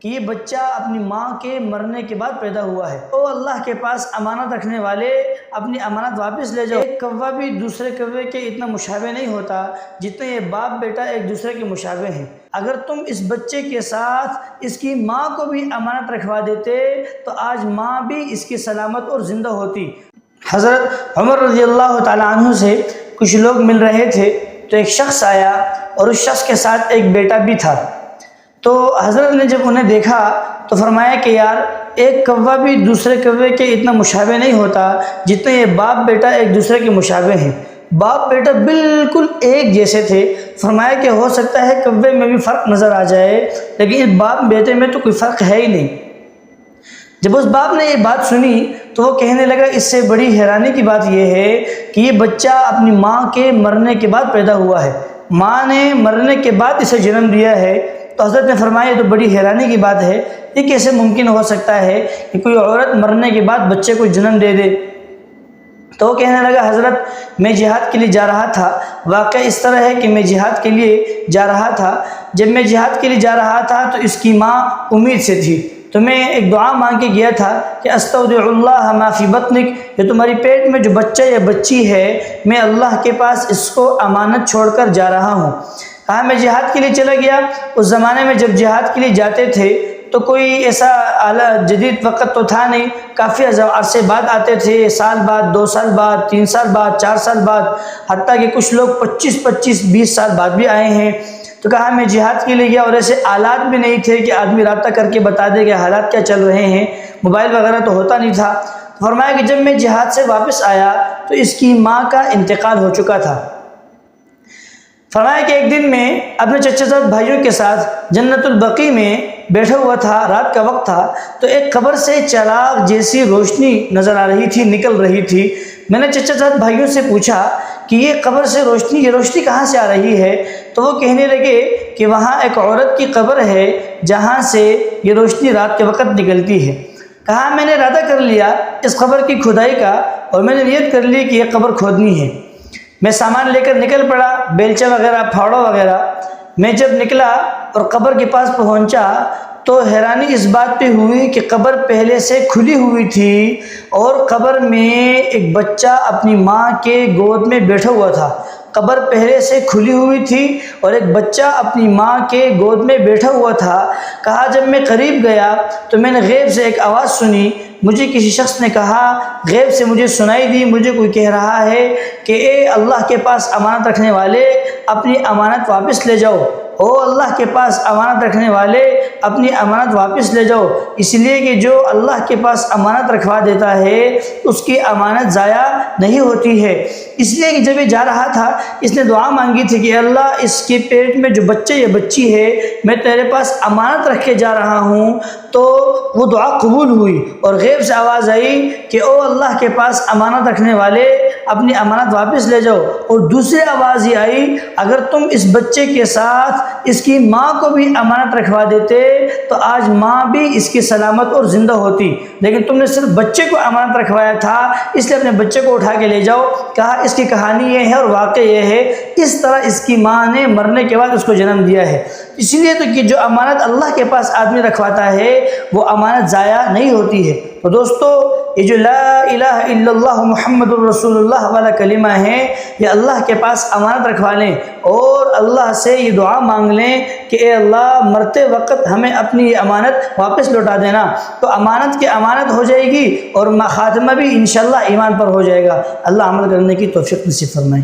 کہ یہ بچہ اپنی ماں کے مرنے کے بعد پیدا ہوا ہے۔ او اللہ کے پاس امانت رکھنے والے، اپنی امانت واپس لے جاؤ۔ ایک کوا بھی دوسرے کوے کے اتنا مشابہ نہیں ہوتا جتنے یہ باپ بیٹا ایک دوسرے کے مشابہ ہیں۔ اگر تم اس بچے کے ساتھ اس کی ماں کو بھی امانت رکھوا دیتے تو آج ماں بھی اس کی سلامت اور زندہ ہوتی۔ حضرت عمر رضی اللہ تعالیٰ عنہ سے کچھ لوگ مل رہے تھے تو ایک شخص آیا اور اس شخص کے ساتھ ایک بیٹا بھی تھا۔ تو حضرت نے جب انہیں دیکھا تو فرمایا کہ یار ایک کوا بھی دوسرے کوے کے اتنا مشابہ نہیں ہوتا جتنے یہ باپ بیٹا ایک دوسرے کے مشابہ ہیں۔ باپ بیٹا بالکل ایک جیسے تھے۔ فرمایا کہ ہو سکتا ہے کوے میں بھی فرق نظر آ جائے لیکن اس باپ بیٹے میں تو کوئی فرق ہے ہی نہیں۔ جب اس باپ نے یہ بات سنی تو وہ کہنے لگا اس سے بڑی حیرانی کی بات یہ ہے کہ یہ بچہ اپنی ماں کے مرنے کے بعد پیدا ہوا ہے، ماں نے مرنے کے بعد اسے جنم دیا ہے۔ تو حضرت نے فرمایا یہ تو بڑی حیرانی کی بات ہے، یہ کیسے ممکن ہو سکتا ہے کہ کوئی عورت مرنے کے بعد بچے کو جنم دے دے؟ تو وہ کہنے لگا حضرت میں جہاد کے لیے جا رہا تھا۔ واقعہ اس طرح ہے کہ میں جہاد کے لیے جا رہا تھا۔ جب میں جہاد کے لیے جا رہا تھا تو اس کی ماں امید سے تھی، تو میں ایک دعا مانگ کے گیا تھا کہ استودع اللہ ما فی بطنک، یہ تمہاری پیٹ میں جو بچہ یا بچی ہے میں اللہ کے پاس اس کو امانت چھوڑ کر جا رہا ہوں۔ کہا میں جہاد کے لیے چلا گیا۔ اس زمانے میں جب جہاد کے لیے جاتے تھے تو کوئی ایسا جدید وقت تو تھا نہیں، کافی عرصے بعد آتے تھے، سال بعد، 2 سال بعد، 3 سال بعد، 4 سال بعد، حتیٰ کہ کچھ لوگ 25 سال بعد بھی آئے ہیں۔ تو کہا میں جہاد کے لیے گیا اور ایسے آلات بھی نہیں تھے کہ آدمی رابطہ کر کے بتا دے کہ حالات کیا چل رہے ہیں، موبائل وغیرہ تو ہوتا نہیں تھا۔ فرمایا کہ جب میں جہاد سے واپس آیا تو اس کی ماں کا انتقال ہو چکا تھا۔ فرمایا کہ ایک دن میں اپنے چچا زاد بھائیوں کے ساتھ جنت البقیع میں بیٹھا ہوا تھا، رات کا وقت تھا، تو ایک قبر سے چراغ جیسی روشنی نظر آ رہی تھی، نکل رہی تھی۔ میں نے چچا زاد بھائیوں سے پوچھا کہ یہ قبر سے روشنی، یہ روشنی کہاں سے آ رہی ہے؟ تو وہ کہنے لگے کہ وہاں ایک عورت کی قبر ہے جہاں سے یہ روشنی رات کے وقت نکلتی ہے۔ کہا میں نے ارادہ کر لیا اس قبر کی کھدائی کا اور میں نے نیت کر لی کہ یہ قبر کھودنی ہے۔ میں سامان لے کر نکل پڑا، بیلچہ وغیرہ، پھاوڑا وغیرہ۔ میں جب نکلا اور قبر کے پاس پہنچا تو حیرانی اس بات پہ ہوئی کہ قبر پہلے سے کھلی ہوئی تھی اور قبر میں ایک بچہ اپنی ماں کے گود میں بیٹھا ہوا تھا۔ قبر پہلے سے کھلی ہوئی تھی اور ایک بچہ اپنی ماں کے گود میں بیٹھا ہوا تھا۔ کہا جب میں قریب گیا تو میں نے غیب سے ایک آواز سنی، مجھے کسی شخص نے کہا، غیب سے مجھے سنائی دی، مجھے کوئی کہہ رہا ہے کہ اے اللہ کے پاس امانت رکھنے والے اپنی امانت واپس لے جاؤ۔ او اللہ کے پاس امانت رکھنے والے اپنی امانت واپس لے جاؤ، اس لیے کہ جو اللہ کے پاس امانت رکھوا دیتا ہے اس کی امانت ضائع نہیں ہوتی ہے۔ اس لیے کہ جب یہ جا رہا تھا اس نے دعا مانگی تھی کہ اللہ اس کے پیٹ میں جو بچہ یا بچی ہے میں تیرے پاس امانت رکھ کے جا رہا ہوں، تو وہ دعا قبول ہوئی اور غیب سے آواز آئی کہ او اللہ کے پاس امانت رکھنے والے اپنی امانت واپس لے جاؤ۔ اور دوسری آواز یہ آئی اگر تم اس بچے کے ساتھ اس کی ماں کو بھی امانت رکھوا دیتے تو آج ماں بھی اس کی سلامت اور زندہ ہوتی، لیکن تم نے صرف بچے کو امانت رکھوایا تھا اس لیے اپنے بچے کو اٹھا کے لے جاؤ۔ کہا اس کی کہانی یہ ہے اور واقع یہ ہے، اس طرح اس کی ماں نے مرنے کے بعد اس کو جنم دیا ہے۔ اس لیے تو کہ جو امانت اللہ کے پاس آدمی رکھواتا ہے وہ امانت ضائع نہیں ہوتی ہے۔ تو دوستو یہ جو لا الہ الا اللہ محمد الرسول اللہ والا کلمہ ہے، یہ اللہ کے پاس امانت رکھوا لیں اور اللہ سے یہ دعا مانگ لیں کہ اے اللہ مرتے وقت ہمیں اپنی امانت واپس لوٹا دینا، تو امانت کی امانت ہو جائے گی اور خاتمہ بھی انشاءاللہ ایمان پر ہو جائے گا۔ اللہ عمل کرنے کی توفیق نصیب فرمائے۔